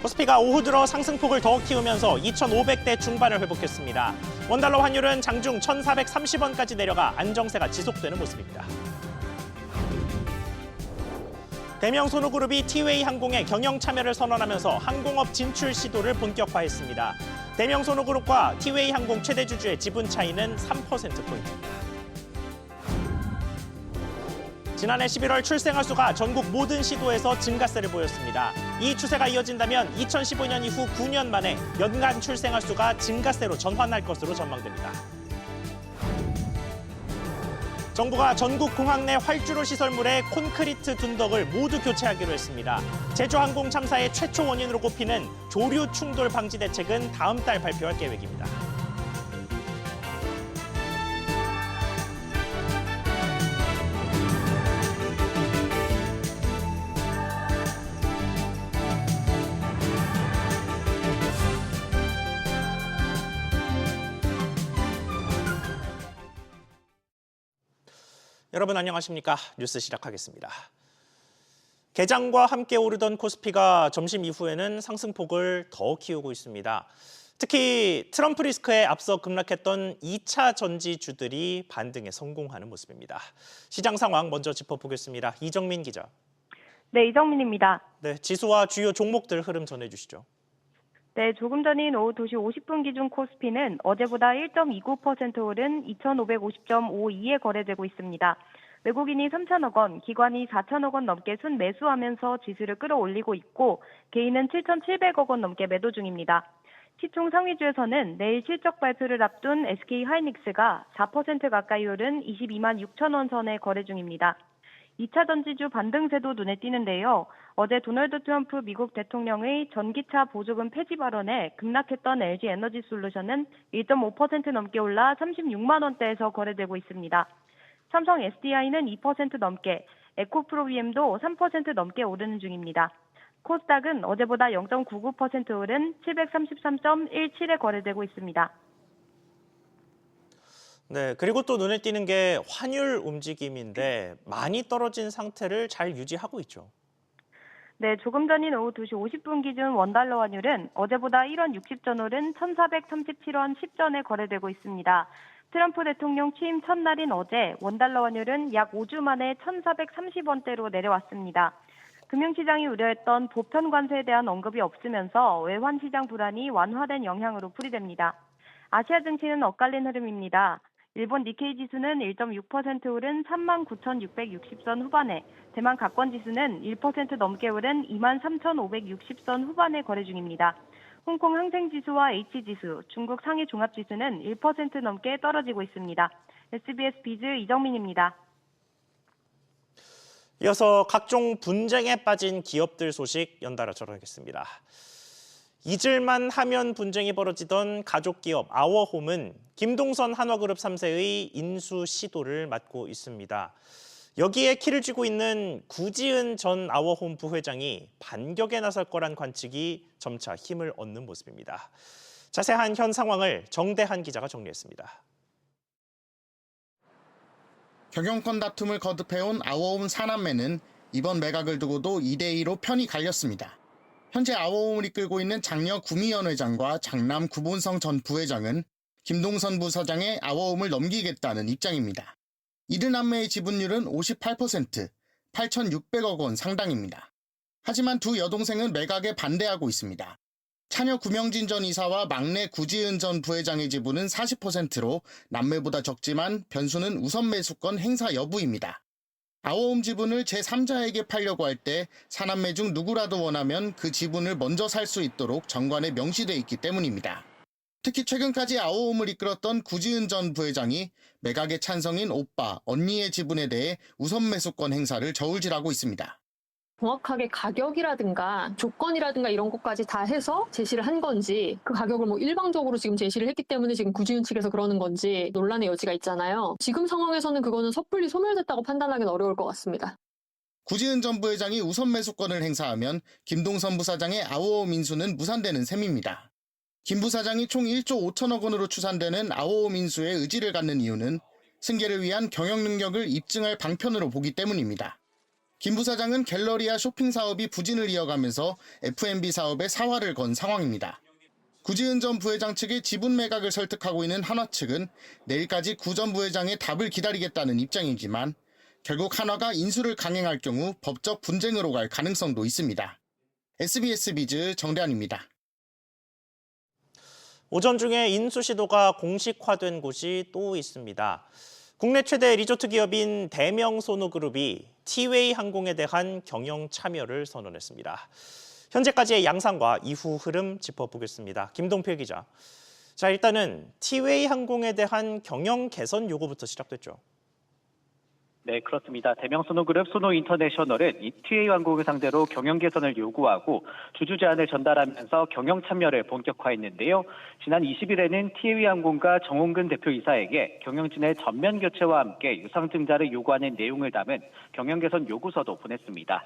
코스피가 오후 들어 상승폭을 더 키우면서 2,500대 중반을 회복했습니다. 원달러 환율은 장중 1,430원까지 내려가 안정세가 지속되는 모습입니다. 대명 손우그룹이 티웨이 항공의 경영 참여를 선언하면서 항공업 진출 시도를 본격화했습니다. 대명 손우그룹과 티웨이 항공 최대 주주의 지분 차이는 3%포인트입니다. 지난해 11월 출생아 수가 전국 모든 시도에서 증가세를 보였습니다. 이 추세가 이어진다면 2015년 이후 9년 만에 연간 출생아 수가 증가세로 전환할 것으로 전망됩니다. 정부가 전국 공항 내 활주로 시설물의 콘크리트 둔덕을 모두 교체하기로 했습니다. 제주항공 참사의 최초 원인으로 꼽히는 조류 충돌 방지 대책은 다음 달 발표할 계획입니다. 여러분 안녕하십니까? 뉴스 시작하겠습니다. 개장과 함께 오르던 코스피가 점심 이후에는 상승폭을 더 키우고 있습니다. 특히 트럼프 리스크에 앞서 급락했던 2차 전지주들이 반등에 성공하는 모습입니다. 시장 상황 먼저 짚어보겠습니다. 이정민 기자. 네, 이정민입니다. 네, 지수와 주요 종목들 흐름 전해주시죠. 네, 조금 전인 오후 2시 50분 기준 코스피는 어제보다 1.29% 오른 2,550.52에 거래되고 있습니다. 외국인이 3천억 원, 기관이 4천억 원 넘게 순매수하면서 지수를 끌어올리고 있고 개인은 7,700억 원 넘게 매도 중입니다. 시총 상위주에서는 내일 실적 발표를 앞둔 SK하이닉스가 4% 가까이 오른 22만 6천 원 선에 거래 중입니다. 2차 전지주 반등세도 눈에 띄는데요. 어제 도널드 트럼프 미국 대통령의 전기차 보조금 폐지 발언에 급락했던 LG 에너지 솔루션은 1.5% 넘게 올라 36만 원대에서 거래되고 있습니다. 삼성 SDI는 2% 넘게, 에코프로비엠도 3% 넘게 오르는 중입니다. 코스닥은 어제보다 0.99% 오른 733.17에 거래되고 있습니다. 네, 그리고 또 눈에 띄는 게 환율 움직임인데 많이 떨어진 상태를 잘 유지하고 있죠. 네, 조금 전인 오후 2시 50분 기준 원달러 환율은 어제보다 1원 60전 오른 1,437원 10전에 거래되고 있습니다. 트럼프 대통령 취임 첫날인 어제 원달러 환율은 약 5주 만에 1,430원대로 내려왔습니다. 금융시장이 우려했던 보편 관세에 대한 언급이 없으면서 외환 시장 불안이 완화된 영향으로 풀이됩니다. 아시아 증시는 엇갈린 흐름입니다. 일본 니케이 지수는 1.6% 오른 39,660선 후반에, 대만 가권 지수는 1% 넘게 오른 23,560선 후반에 거래 중입니다. 홍콩 항생 지수와 H 지수, 중국 상해 종합 지수는 1% 넘게 떨어지고 있습니다. SBS 비즈 이정민입니다. 이어서 각종 분쟁에 빠진 기업들 소식 연달아 전하겠습니다. 잊을만 하면 분쟁이 벌어지던 가족기업 아워홈은 김동선 한화그룹 3세의 인수 시도를 맡고 있습니다. 여기에 키를 쥐고 있는 구지은 전 아워홈 부회장이 반격에 나설 거란 관측이 점차 힘을 얻는 모습입니다. 자세한 현 상황을 정대한 기자가 정리했습니다. 경영권 다툼을 거듭해온 아워홈 사남매는 이번 매각을 두고도 2대2로 편이 갈렸습니다. 현재 아워홈을 이끌고 있는 장녀 구미연 회장과 장남 구본성 전 부회장은 김동선 부사장의 아워홈을 넘기겠다는 입장입니다. 이들 남매의 지분율은 58%, 8,600억 원 상당입니다. 하지만 두 여동생은 매각에 반대하고 있습니다. 차녀 구명진 전 이사와 막내 구지은 전 부회장의 지분은 40%로 남매보다 적지만 변수는 우선 매수권 행사 여부입니다. 아워홈 지분을 제3자에게 팔려고 할 때 사남매 중 누구라도 원하면 그 지분을 먼저 살 수 있도록 정관에 명시돼 있기 때문입니다. 특히 최근까지 아워홈을 이끌었던 구지은 전 부회장이 매각의 찬성인 오빠, 언니의 지분에 대해 우선 매수권 행사를 저울질하고 있습니다. 정확하게 가격이라든가 조건이라든가 이런 것까지 다 해서 제시를 한 건지, 그 가격을 일방적으로 지금 제시를 했기 때문에 지금 구지은 측에서 그러는 건지 논란의 여지가 있잖아요. 지금 상황에서는 그거는 섣불리 소멸됐다고 판단하기는 어려울 것 같습니다. 구지은 전 부회장이 우선 매수권을 행사하면 김동선 부사장의 아워홈 인수는 무산되는 셈입니다. 김 부사장이 총 1조 5천억 원으로 추산되는 아워홈 인수에 의지를 갖는 이유는 승계를 위한 경영 능력을 입증할 방편으로 보기 때문입니다. 김 부사장은 갤러리아 쇼핑 사업이 부진을 이어가면서 F&B 사업에 사활을 건 상황입니다. 구지은 전 부회장 측의 지분 매각을 설득하고 있는 한화 측은 내일까지 구 전 부회장의 답을 기다리겠다는 입장이지만 결국 한화가 인수를 강행할 경우 법적 분쟁으로 갈 가능성도 있습니다. SBS 비즈 정대한입니다. 오전 중에 인수 시도가 공식화된 곳이 또 있습니다. 국내 최대 리조트 기업인 대명소노그룹이 티웨이 항공에 대한 경영 참여를 선언했습니다. 현재까지의 양상과 이후 흐름 짚어보겠습니다. 김동필 기자. 자, 일단은 티웨이 항공에 대한 경영 개선 요구부터 시작됐죠. 네, 그렇습니다. 대명소노그룹 소노인터내셔널은 이 티웨이 항공을 상대로 경영 개선을 요구하고 주주 제안을 전달하면서 경영 참여를 본격화했는데요. 지난 20일에는 티웨이 항공과 정홍근 대표이사에게 경영진의 전면 교체와 함께 유상 증자를 요구하는 내용을 담은 경영 개선 요구서도 보냈습니다.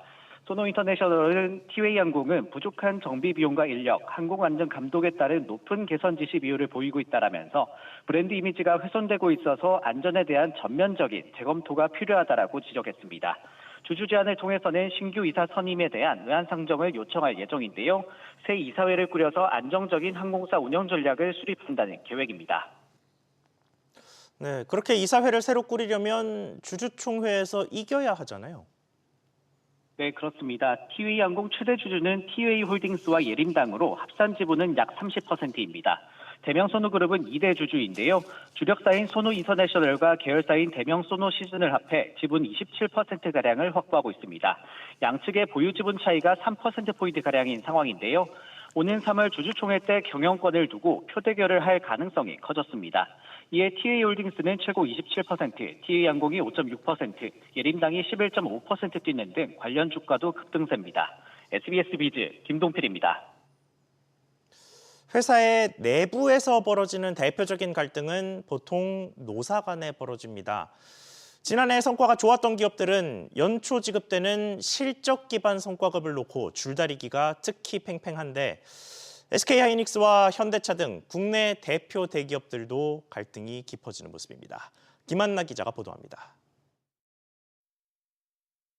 소노인터내셔널은 티웨이 항공은 부족한 정비 비용과 인력, 항공 안전 감독에 따른 높은 개선 지시 비율을 보이고 있다라면서 브랜드 이미지가 훼손되고 있어서 안전에 대한 전면적인 재검토가 필요하다라고 지적했습니다. 주주 제안을 통해서는 신규 이사 선임에 대한 의안 상정을 요청할 예정인데요. 새 이사회를 꾸려서 안정적인 항공사 운영 전략을 수립한다는 계획입니다. 네, 그렇게 이사회를 새로 꾸리려면 주주총회에서 이겨야 하잖아요. 네, 그렇습니다. 티웨이 항공 최대 주주는 티웨이 홀딩스와 예림당으로 합산 지분은 약 30%입니다. 대명소노그룹은 2대 주주인데요. 주력사인 소노인터내셔널과 계열사인 대명소노시즌을 합해 지분 27%가량을 확보하고 있습니다. 양측의 보유 지분 차이가 3%포인트가량인 상황인데요. 오는 3월 주주총회 때 경영권을 두고 표대결을 할 가능성이 커졌습니다. 이에 티웨이 홀딩스는 최고 27%, 티웨이 항공이 5.6%, 예림당이 11.5% 뛰는 등 관련 주가도 급등세입니다. SBS 비즈 김동필입니다. 회사의 내부에서 벌어지는 대표적인 갈등은 보통 노사 간에 벌어집니다. 지난해 성과가 좋았던 기업들은 연초 지급되는 실적 기반 성과급을 놓고 줄다리기가 특히 팽팽한데 SK하이닉스와 현대차 등 국내 대표 대기업들도 갈등이 깊어지는 모습입니다. 김한나 기자가 보도합니다.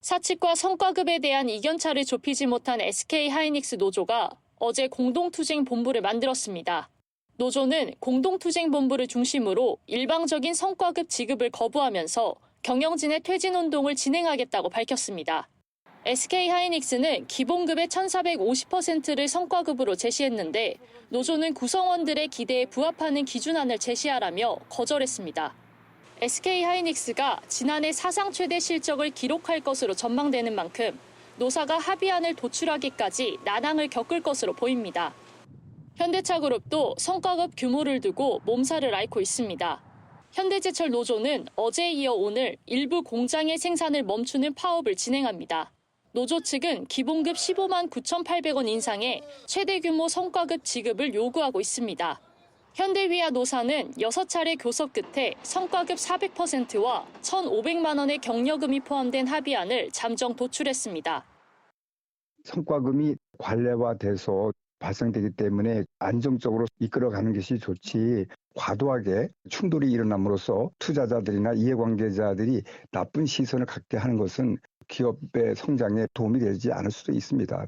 사측과 성과급에 대한 이견차를 좁히지 못한 SK하이닉스 노조가 어제 공동투쟁본부를 만들었습니다. 노조는 공동투쟁본부를 중심으로 일방적인 성과급 지급을 거부하면서 경영진의 퇴진운동을 진행하겠다고 밝혔습니다. SK하이닉스는 기본급의 1,450%를 성과급으로 제시했는데 노조는 구성원들의 기대에 부합하는 기준안을 제시하라며 거절했습니다. SK하이닉스가 지난해 사상 최대 실적을 기록할 것으로 전망되는 만큼 노사가 합의안을 도출하기까지 난항을 겪을 것으로 보입니다. 현대차그룹도 성과급 규모를 두고 몸살을 앓고 있습니다. 현대제철 노조는 어제에 이어 오늘 일부 공장의 생산을 멈추는 파업을 진행합니다. 노조 측은 기본급 15만 9,800원 인상에 최대 규모 성과급 지급을 요구하고 있습니다. 현대위아 노사는 6차례 교섭 끝에 성과급 400%와 1,500만 원의 격려금이 포함된 합의안을 잠정 도출했습니다. 성과금이 관례화돼서 발생되기 때문에 안정적으로 이끌어가는 것이 좋지 과도하게 충돌이 일어남으로써 투자자들이나 이해관계자들이 나쁜 시선을 갖게 하는 것은 기업의 성장에 도움이 되지 않을 수도 있습니다.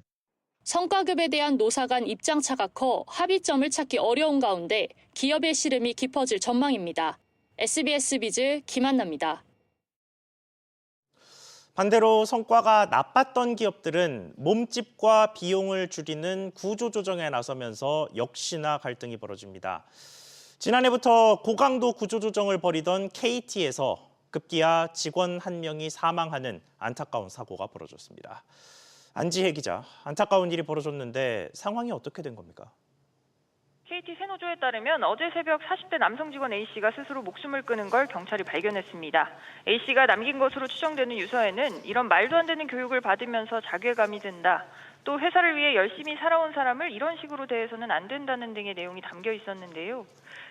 성과급에 대한 노사 간 입장차가 커 합의점을 찾기 어려운 가운데 기업의 시름이 깊어질 전망입니다. SBS 비즈 김한나입니다. 반대로 성과가 나빴던 기업들은 몸집과 비용을 줄이는 구조조정에 나서면서 역시나 갈등이 벌어집니다. 지난해부터 고강도 구조조정을 벌이던 KT에서 급기야 직원 1명이 사망하는 안타까운 사고가 벌어졌습니다. 안지혜 기자, 안타까운 일이 벌어졌는데 상황이 어떻게 된 겁니까? KT 새노조에 따르면 어제 새벽 40대 남성 직원 A씨가 스스로 목숨을 끊은 걸 경찰이 발견했습니다. A씨가 남긴 것으로 추정되는 유서에는 이런 말도 안 되는 교육을 받으면서 자괴감이 든다. 또 회사를 위해 열심히 살아온 사람을 이런 식으로 대해서는 안 된다는 등의 내용이 담겨 있었는데요.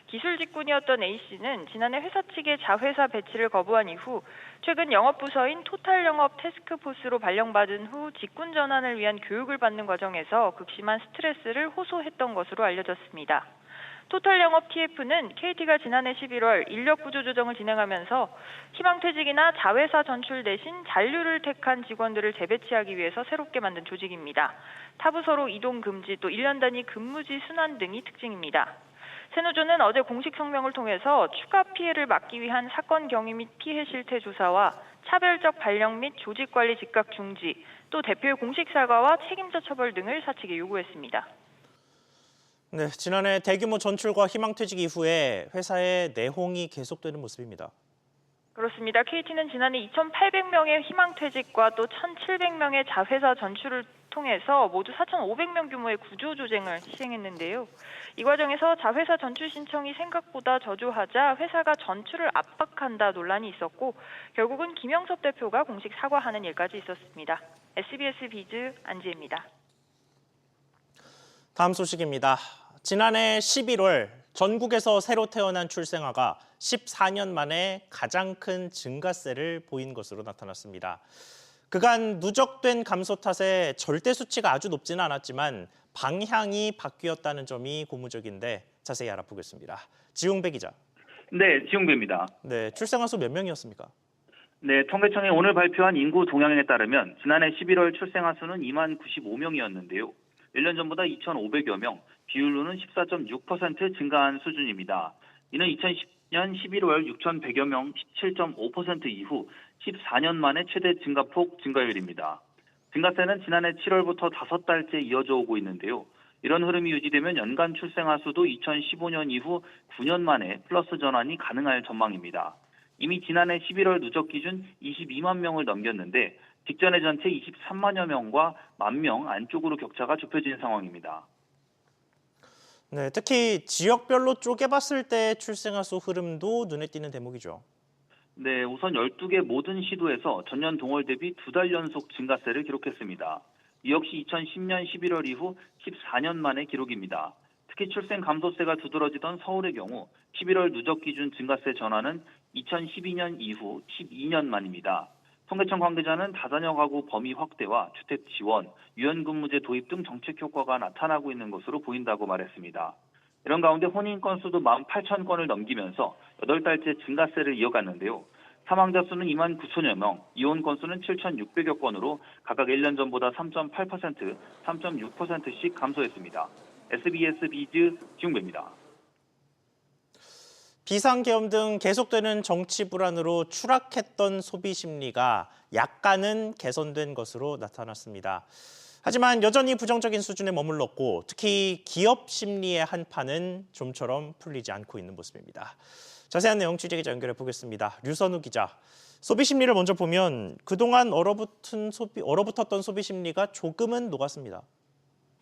기술 직군이었던 A씨는 지난해 회사 측의 자회사 배치를 거부한 이후 최근 영업부서인 토탈 영업 태스크포스로 발령받은 후 직군 전환을 위한 교육을 받는 과정에서 극심한 스트레스를 호소했던 것으로 알려졌습니다. 토탈 영업 TF는 KT가 지난해 11월 인력 구조 조정을 진행하면서 희망퇴직이나 자회사 전출 대신 잔류를 택한 직원들을 재배치하기 위해서 새롭게 만든 조직입니다. 타부서로 이동 금지, 또 1년 단위 근무지 순환 등이 특징입니다. 세노조는 어제 공식 성명을 통해서 추가 피해를 막기 위한 사건 경위 및 피해 실태 조사와 차별적 발령 및 조직 관리 즉각 중지, 또 대표의 공식 사과와 책임자 처벌 등을 사측에 요구했습니다. 네, 지난해 대규모 전출과 희망퇴직 이후에 회사의 내홍이 계속되는 모습입니다. 그렇습니다. KT는 지난해 2,800명의 희망퇴직과 또 1,700명의 자회사 전출을 통해서 모두 4,500명 규모의 구조조정을 시행했는데요. 이 과정에서 자회사 전출 신청이 생각보다 저조하자 회사가 전출을 압박한다 논란이 있었고 결국은 김영섭 대표가 공식 사과하는 일까지 있었습니다. SBS 비즈 안지혜입니다. 다음 소식입니다. 지난해 11월 전국에서 새로 태어난 출생아가 14년 만에 가장 큰 증가세를 보인 것으로 나타났습니다. 그간 누적된 감소 탓에 절대 수치가 아주 높지는 않았지만 방향이 바뀌었다는 점이 고무적인데 자세히 알아보겠습니다. 지용배 기자. 네, 지용배입니다. 네, 출생아 수 몇 명이었습니까? 네, 통계청이 오늘 발표한 인구 동향에 따르면 지난해 11월 출생아 수는 2만 95명이었는데요. 1년 전보다 2,500여 명, 비율로는 14.6% 증가한 수준입니다. 이는 2010년 11월 6,100여 명 17.5% 이후 14년 만에 최대 증가폭 증가율입니다. 증가세는 지난해 7월부터 5달째 이어져 오고 있는데요. 이런 흐름이 유지되면 연간 출생아 수도 2015년 이후 9년 만에 플러스 전환이 가능할 전망입니다. 이미 지난해 11월 누적 기준 22만 명을 넘겼는데 직전의 전체 23만여 명과 1만 명 안쪽으로 격차가 좁혀진 상황입니다. 네, 특히 지역별로 쪼개봤을 때 출생아 수 흐름도 눈에 띄는 대목이죠. 네, 우선 12개 모든 시도에서 전년 동월 대비 2달 연속 증가세를 기록했습니다. 이 역시 2010년 11월 이후 14년 만의 기록입니다. 특히 출생 감소세가 두드러지던 서울의 경우 11월 누적 기준 증가세 전환은 2012년 이후 12년 만입니다. 통계청 관계자는 다자녀 가구 범위 확대와 주택 지원, 유연근무제 도입 등 정책 효과가 나타나고 있는 것으로 보인다고 말했습니다. 이런 가운데 혼인 건수도 18,000건을 넘기면서 8달째 증가세를 이어갔는데요. 사망자 수는 2만 9천여 명, 이혼 건수는 7,600여 건으로 각각 1년 전보다 3.8%, 3.6%씩 감소했습니다. SBS 비즈 지용배입니다. 비상계엄 등 계속되는 정치 불안으로 추락했던 소비 심리가 약간은 개선된 것으로 나타났습니다. 하지만 여전히 부정적인 수준에 머물렀고 특히 기업 심리의 한파는 좀처럼 풀리지 않고 있는 모습입니다. 자세한 내용 취재기자 연결해 보겠습니다. 류선우 기자. 소비 심리를 먼저 보면 그동안 얼어붙었던 소비 심리가 조금은 녹았습니다.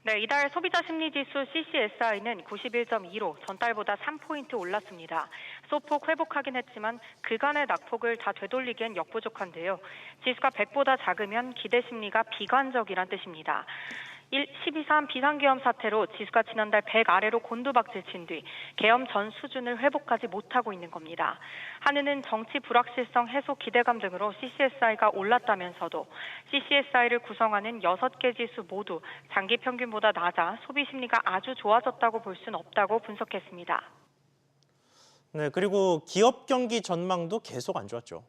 네, 이달 소비자 심리지수 CCSI는 91.2로 전달보다 3포인트 올랐습니다. 소폭 회복하긴 했지만 그간의 낙폭을 다 되돌리기엔 역부족한데요. 지수가 100보다 작으면 기대 심리가 비관적이란 뜻입니다. 12.3 비상계엄 사태로 지수가 지난달 100 아래로 곤두박질 친 뒤 계엄 전 수준을 회복하지 못하고 있는 겁니다. 한은은 정치 불확실성 해소 기대감 등으로 CCSI가 올랐다면서도 CCSI를 구성하는 6개 지수 모두 장기 평균보다 낮아 소비 심리가 아주 좋아졌다고 볼 수는 없다고 분석했습니다. 네, 그리고 기업 경기 전망도 계속 안 좋았죠.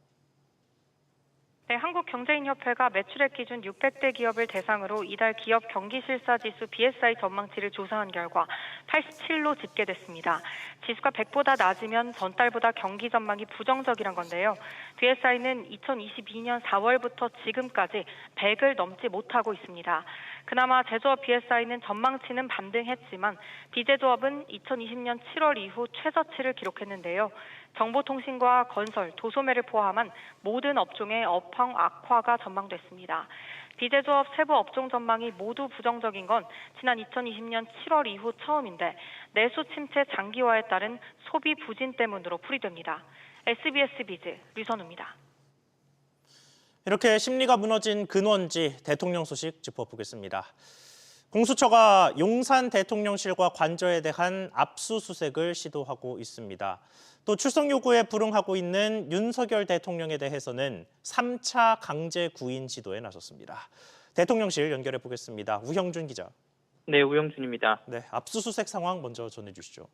네, 한국경제인협회가 매출액 기준 600대 기업을 대상으로 이달 기업 경기실사지수 BSI 전망치를 조사한 결과 87로 집계됐습니다. 지수가 100보다 낮으면 전달보다 경기 전망이 부정적이란 건데요. BSI는 2022년 4월부터 지금까지 100을 넘지 못하고 있습니다. 그나마 제조업 BSI는 전망치는 반등했지만 비제조업은 2020년 7월 이후 최저치를 기록했는데요. 정보통신과 건설, 도소매를 포함한 모든 업종의 업황 악화가 전망됐습니다. 비제조업 세부 업종 전망이 모두 부정적인 건 지난 2020년 7월 이후 처음인데 내수 침체 장기화에 따른 소비 부진 때문으로 풀이됩니다. SBS 비즈 류선우입니다. 이렇게 심리가 무너진 근원지 대통령 소식 짚어보겠습니다. 공수처가 용산 대통령실과 관저에 대한 압수수색을 시도하고 있습니다. 또 출석 요구에 불응하고 있는 윤석열 대통령에 대해서는 3차 강제 구인 시도에 나섰습니다. 대통령실 연결해 보겠습니다. 우형준 기자. 네, 우영준입니다. 네, 압수수색 상황 먼저 전해주시죠.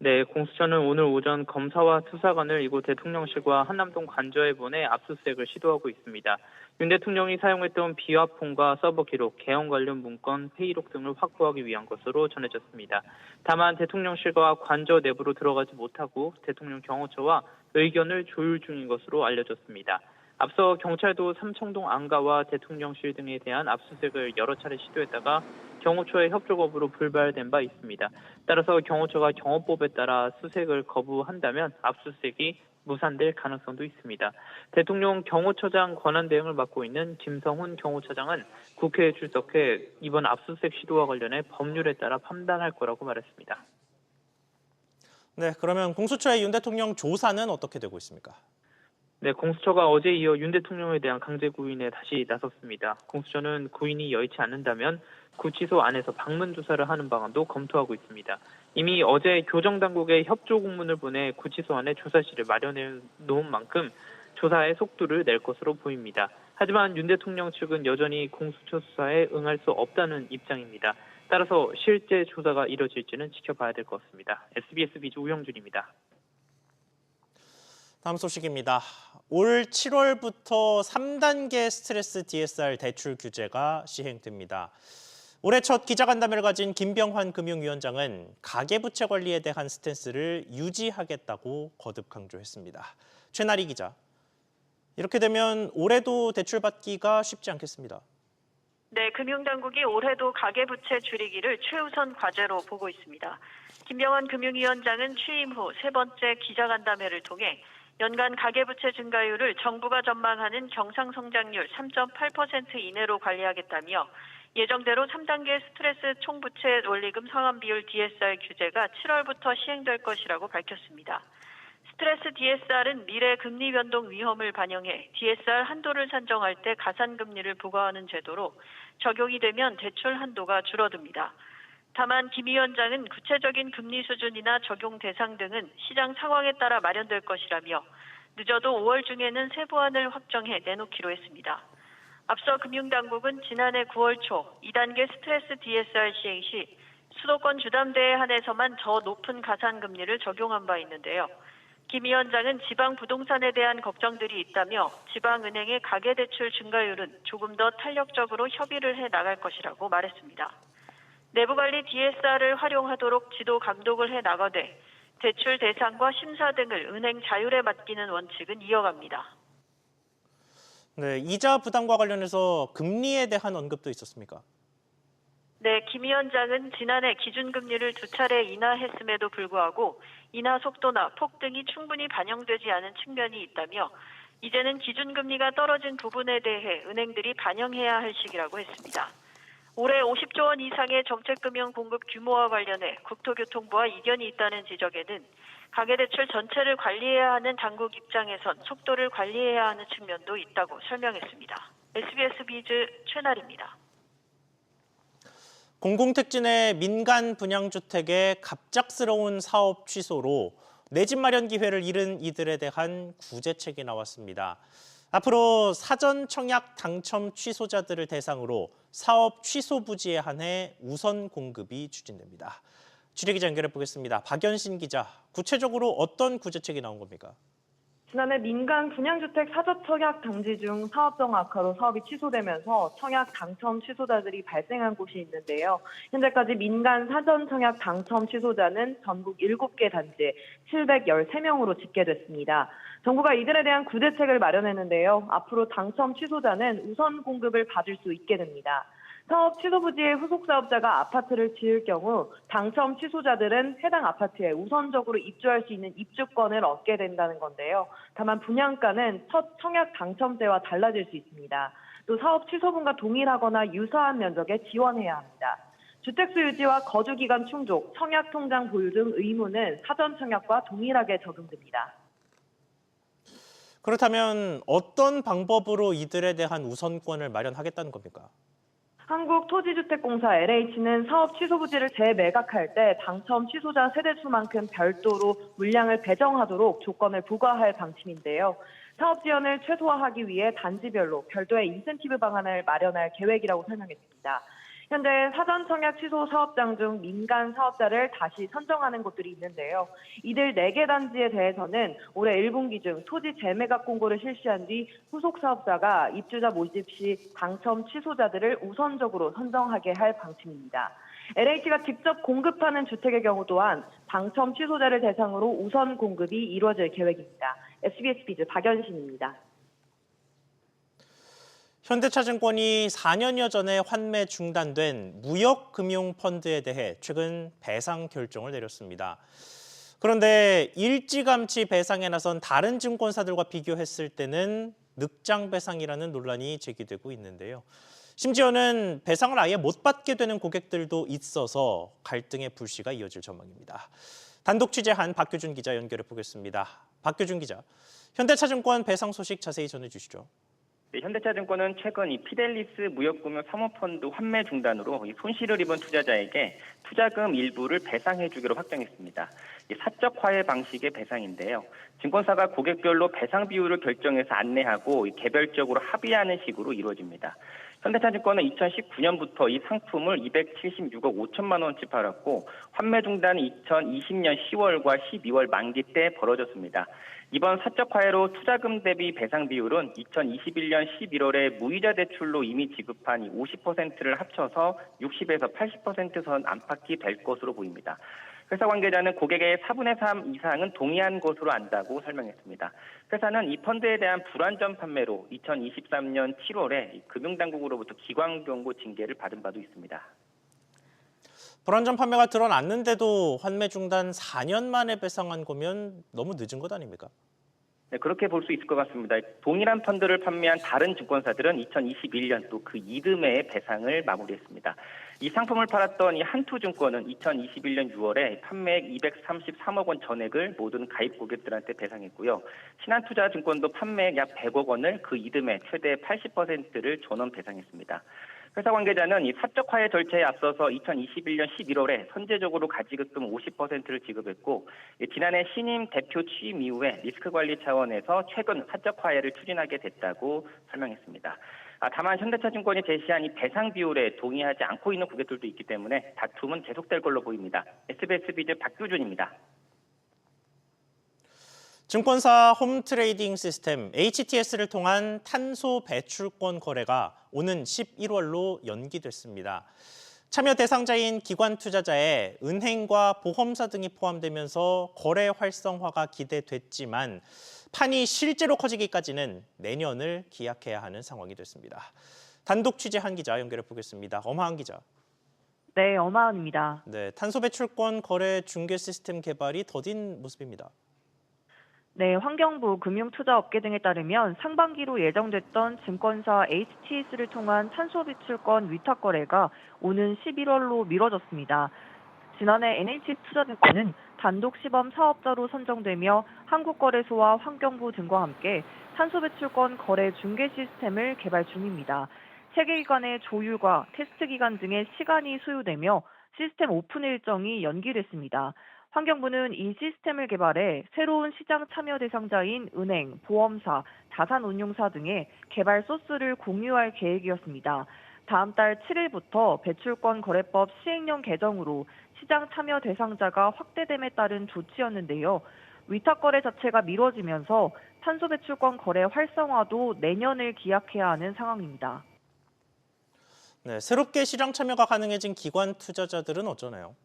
네, 공수처는 오늘 오전 검사와 수사관을 이곳 대통령실과 한남동 관저에 보내 압수수색을 시도하고 있습니다. 윤 대통령이 사용했던 비화폰과 서버 기록, 개헌 관련 문건, 회의록 등을 확보하기 위한 것으로 전해졌습니다. 다만 대통령실과 관저 내부로 들어가지 못하고 대통령 경호처와 의견을 조율 중인 것으로 알려졌습니다. 앞서 경찰도 삼청동 안가와 대통령실 등에 대한 압수수색을 여러 차례 시도했다가 경호처의 협조 거부로 불발된 바 있습니다. 따라서 경호처가 경호법에 따라 수색을 거부한다면 압수수색이 무산될 가능성도 있습니다. 대통령 경호처장 권한대행을 맡고 있는 김성훈 경호처장은 국회에 출석해 이번 압수수색 시도와 관련해 법률에 따라 판단할 거라고 말했습니다. 네, 그러면 공수처의 윤 대통령 조사는 어떻게 되고 있습니까? 네, 공수처가 어제 이어 윤 대통령에 대한 강제 구인에 다시 나섰습니다. 공수처는 구인이 여의치 않는다면 구치소 안에서 방문 조사를 하는 방안도 검토하고 있습니다. 이미 어제 교정당국에 협조 공문을 보내 구치소 안에 조사실을 마련해 놓은 만큼 조사의 속도를 낼 것으로 보입니다. 하지만 윤 대통령 측은 여전히 공수처 수사에 응할 수 없다는 입장입니다. 따라서 실제 조사가 이뤄질지는 지켜봐야 될 것 같습니다. SBS 비즈 우영준입니다. 다음 소식입니다. 올 7월부터 3단계 스트레스 DSR 대출 규제가 시행됩니다. 올해 첫 기자간담회를 가진 김병환 금융위원장은 가계부채 관리에 대한 스탠스를 유지하겠다고 거듭 강조했습니다. 최나리 기자, 이렇게 되면 올해도 대출받기가 쉽지 않겠습니다. 네, 금융당국이 올해도 가계부채 줄이기를 최우선 과제로 보고 있습니다. 김병환 금융위원장은 취임 후 세 번째 기자간담회를 통해 연간 가계부채 증가율을 정부가 전망하는 경상성장률 3.8% 이내로 관리하겠다며 예정대로 3단계 스트레스 총부채 원리금 상환비율 DSR 규제가 7월부터 시행될 것이라고 밝혔습니다. 스트레스 DSR은 미래 금리 변동 위험을 반영해 DSR 한도를 산정할 때 가산금리를 부과하는 제도로 적용이 되면 대출 한도가 줄어듭니다. 다만 김 위원장은 구체적인 금리 수준이나 적용 대상 등은 시장 상황에 따라 마련될 것이라며 늦어도 5월 중에는 세부안을 확정해 내놓기로 했습니다. 앞서 금융당국은 지난해 9월 초 2단계 스트레스 DSR 시행 시 수도권 주담대에 한해서만 더 높은 가산금리를 적용한 바 있는데요. 김 위원장은 지방 부동산에 대한 걱정들이 있다며 지방은행의 가계대출 증가율은 조금 더 탄력적으로 협의를 해 나갈 것이라고 말했습니다. 내부관리 DSR을 활용하도록 지도 감독을 해 나가되 대출 대상과 심사 등을 은행 자율에 맡기는 원칙은 이어갑니다. 네, 이자 부담과 관련해서 금리에 대한 언급도 있었습니까? 네, 김 위원장은 지난해 기준금리를 2차례 인하했음에도 불구하고 인하 속도나 폭등이 충분히 반영되지 않은 측면이 있다며 이제는 기준금리가 떨어진 부분에 대해 은행들이 반영해야 할 시기라고 했습니다. 올해 50조 원 이상의 정책금융 공급 규모와 관련해 국토교통부와 이견이 있다는 지적에는 가계대출 전체를 관리해야 하는 당국 입장에선 속도를 관리해야 하는 측면도 있다고 설명했습니다. SBS 비즈 최나리입니다. 공공택지 민간 분양주택의 갑작스러운 사업 취소로 내 집 마련 기회를 잃은 이들에 대한 구제책이 나왔습니다. 앞으로 사전 청약 당첨 취소자들을 대상으로 사업 취소 부지에 한해 우선 공급이 추진됩니다. 취재기자 연결해 보겠습니다. 박연신 기자, 구체적으로 어떤 구제책이 나온 겁니까? 지난해 민간 분양주택 사전 청약 당지 중 사업정 악화로 사업이 취소되면서 청약 당첨 취소자들이 발생한 곳이 있는데요. 현재까지 민간 사전 청약 당첨 취소자는 전국 7개 단지에 713명으로 집계됐습니다. 정부가 이들에 대한 구제책을 마련했는데요. 앞으로 당첨 취소자는 우선 공급을 받을 수 있게 됩니다. 사업 취소 부지에 후속 사업자가 아파트를 지을 경우 당첨 취소자들은 해당 아파트에 우선적으로 입주할 수 있는 입주권을 얻게 된다는 건데요. 다만 분양가는 첫 청약 당첨 때와 달라질 수 있습니다. 또 사업 취소분과 동일하거나 유사한 면적에 지원해야 합니다. 주택수 유지와 거주기간 충족, 청약 통장 보유 등 의무는 사전 청약과 동일하게 적용됩니다. 그렇다면 어떤 방법으로 이들에 대한 우선권을 마련하겠다는 겁니까? 한국토지주택공사 LH는 사업 취소 부지를 재매각할 때 당첨 취소자 세대수만큼 별도로 물량을 배정하도록 조건을 부과할 방침인데요. 사업 지원을 최소화하기 위해 단지별로 별도의 인센티브 방안을 마련할 계획이라고 설명했습니다. 현재 사전 청약 취소 사업장 중 민간 사업자를 다시 선정하는 곳들이 있는데요. 이들 4개 단지에 대해서는 올해 1분기 중 토지 재매각 공고를 실시한 뒤 후속 사업자가 입주자 모집 시 당첨 취소자들을 우선적으로 선정하게 할 방침입니다. LH가 직접 공급하는 주택의 경우 또한 당첨 취소자를 대상으로 우선 공급이 이루어질 계획입니다. SBS 비즈 박연신입니다. 현대차증권이 4년여 전에 환매 중단된 무역금융펀드에 대해 최근 배상 결정을 내렸습니다. 그런데 일찌감치 배상에 나선 다른 증권사들과 비교했을 때는 늑장 배상이라는 논란이 제기되고 있는데요. 심지어는 배상을 아예 못 받게 되는 고객들도 있어서 갈등의 불씨가 이어질 전망입니다. 단독 취재한 박규준 기자 연결해 보겠습니다. 박규준 기자, 현대차증권 배상 소식 자세히 전해주시죠. 네, 현대차증권은 최근 이 피델리스 무역금융 사모펀드 환매 중단으로 손실을 입은 투자자에게 투자금 일부를 배상해주기로 확정했습니다. 사적 화해 방식의 배상인데요. 증권사가 고객별로 배상 비율을 결정해서 안내하고 개별적으로 합의하는 식으로 이루어집니다. 현대차증권은 2019년부터 이 상품을 276억 5천만 원치 팔았고 환매 중단은 2020년 10월과 12월 만기 때 벌어졌습니다. 이번 사적 화해로 투자금 대비 배상 비율은 2021년 11월에 무이자 대출로 이미 지급한 50%를 합쳐서 60에서 80% 선 안팎이 될 것으로 보입니다. 회사 관계자는 고객의 4분의 3 이상은 동의한 것으로 안다고 설명했습니다. 회사는 이 펀드에 대한 불완전 판매로 2023년 7월에 금융당국으로부터 기관경고 징계를 받은 바도 있습니다. 불완전 판매가 드러났는데도 환매 중단 4년 만에 배상한 거면 너무 늦은 것 아닙니까? 네, 그렇게 볼 수 있을 것 같습니다. 동일한 펀드를 판매한 다른 증권사들은 2021년 또 그 이듬해에 배상을 마무리했습니다. 이 상품을 팔았던 이 한투증권은 2021년 6월에 판매액 233억 원 전액을 모든 가입 고객들한테 배상했고요. 신한투자증권도 판매액 약 100억 원을 그 이듬해 최대 80%를 전원 배상했습니다. 회사 관계자는 이 사적 화해 절차에 앞서서 2021년 11월에 선제적으로 가지급금 50%를 지급했고 지난해 신임 대표 취임 이후에 리스크 관리 차원에서 최근 사적 화해를 추진하게 됐다고 설명했습니다. 다만 현대차증권이 제시한 이 배상 비율에 동의하지 않고 있는 고객들도 있기 때문에 다툼은 계속될 걸로 보입니다. SBS 비즈 박규준입니다. 증권사 홈트레이딩 시스템 HTS를 통한 탄소 배출권 거래가 오는 11월로 연기됐습니다. 참여 대상자인 기관 투자자에 은행과 보험사 등이 포함되면서 거래 활성화가 기대됐지만 판이 실제로 커지기까지는 내년을 기약해야 하는 상황이 됐습니다. 단독 취재한 기자 연결해 보겠습니다. 엄하은 기자. 네, 엄하은입니다. 네, 탄소 배출권 거래 중개 시스템 개발이 더딘 모습입니다. 네, 환경부 금융투자업계 등에 따르면 상반기로 예정됐던 증권사 HTS를 통한 탄소 배출권 위탁 거래가 오는 11월로 미뤄졌습니다. 지난해 NH투자증권은 단독 시범 사업자로 선정되며 한국거래소와 환경부 등과 함께 탄소 배출권 거래 중개 시스템을 개발 중입니다. 세계기관의 조율과 테스트 기간 등의 시간이 소요되며 시스템 오픈 일정이 연기됐습니다. 환경부는 이 시스템을 개발해 새로운 시장 참여 대상자인 은행, 보험사, 자산운용사 등의 개발 소스를 공유할 계획이었습니다. 다음 달 7일부터 배출권 거래법 시행령 개정으로 시장 참여 대상자가 확대됨에 따른 조치였는데요. 위탁 거래 자체가 미뤄지면서 탄소 배출권 거래 활성화도 내년을 기약해야 하는 상황입니다. 네, 새롭게 시장 참여가 가능해진 기관 투자자들은 어쩌나요?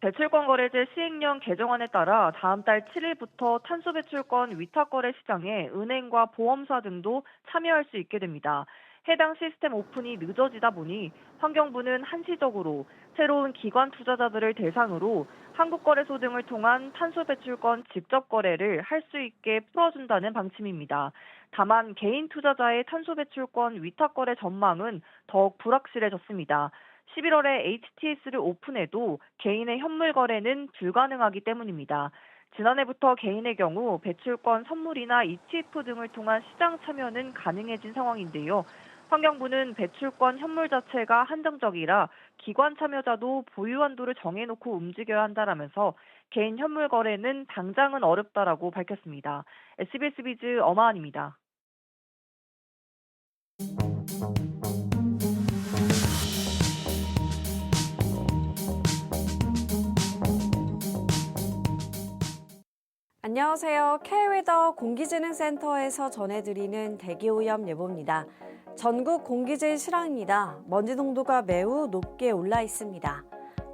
배출권 거래제 시행령 개정안에 따라 다음 달 7일부터 탄소 배출권 위탁 거래 시장에 은행과 보험사 등도 참여할 수 있게 됩니다. 해당 시스템 오픈이 늦어지다 보니 환경부는 한시적으로 새로운 기관 투자자들을 대상으로 한국거래소 등을 통한 탄소 배출권 직접 거래를 할 수 있게 풀어준다는 방침입니다. 다만 개인 투자자의 탄소 배출권 위탁 거래 전망은 더욱 불확실해졌습니다. 11월에 HTS를 오픈해도 개인의 현물 거래는 불가능하기 때문입니다. 지난해부터 개인의 경우 배출권 선물이나 ETF 등을 통한 시장 참여는 가능해진 상황인데요. 환경부는 배출권 현물 자체가 한정적이라 기관 참여자도 보유 한도를 정해놓고 움직여야 한다라면서 개인 현물 거래는 당장은 어렵다라고 밝혔습니다. SBS 비즈 엄하은입니다. 안녕하세요. K웨더 공기진흥센터에서 전해드리는 대기오염 예보입니다. 전국 공기질 실황입니다. 먼지 농도가 매우 높게 올라 있습니다.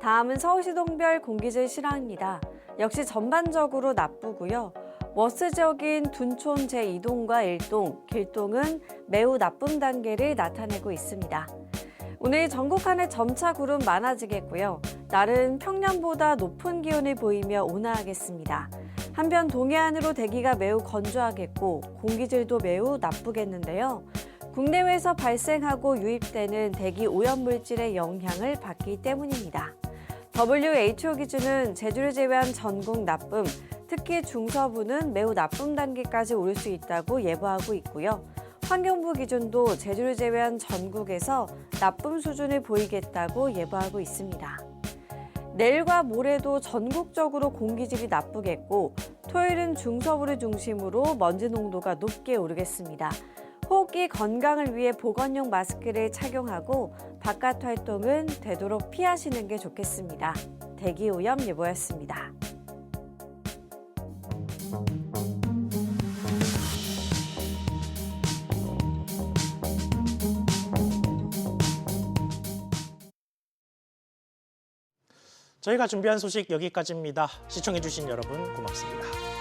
다음은 서울시동별 공기질 실황입니다. 역시 전반적으로 나쁘고요. 워스 지역인 둔촌 제2동과 1동, 길동은 매우 나쁨 단계를 나타내고 있습니다. 오늘 전국 한해 점차 구름 많아지겠고요. 날은 평년보다 높은 기온을 보이며 온화하겠습니다. 한편 동해안으로 대기가 매우 건조하겠고 공기질도 매우 나쁘겠는데요. 국내외에서 발생하고 유입되는 대기 오염물질의 영향을 받기 때문입니다. WHO 기준은 제주를 제외한 전국 나쁨, 특히 중서부는 매우 나쁨 단계까지 오를 수 있다고 예보하고 있고요. 환경부 기준도 제주를 제외한 전국에서 나쁨 수준을 보이겠다고 예보하고 있습니다. 내일과 모레도 전국적으로 공기질이 나쁘겠고 토요일은 중서부를 중심으로 먼지 농도가 높게 오르겠습니다. 호흡기 건강을 위해 보건용 마스크를 착용하고 바깥 활동은 되도록 피하시는 게 좋겠습니다. 대기오염 예보였습니다. 저희가 준비한 소식 여기까지입니다. 시청해주신 여러분 고맙습니다.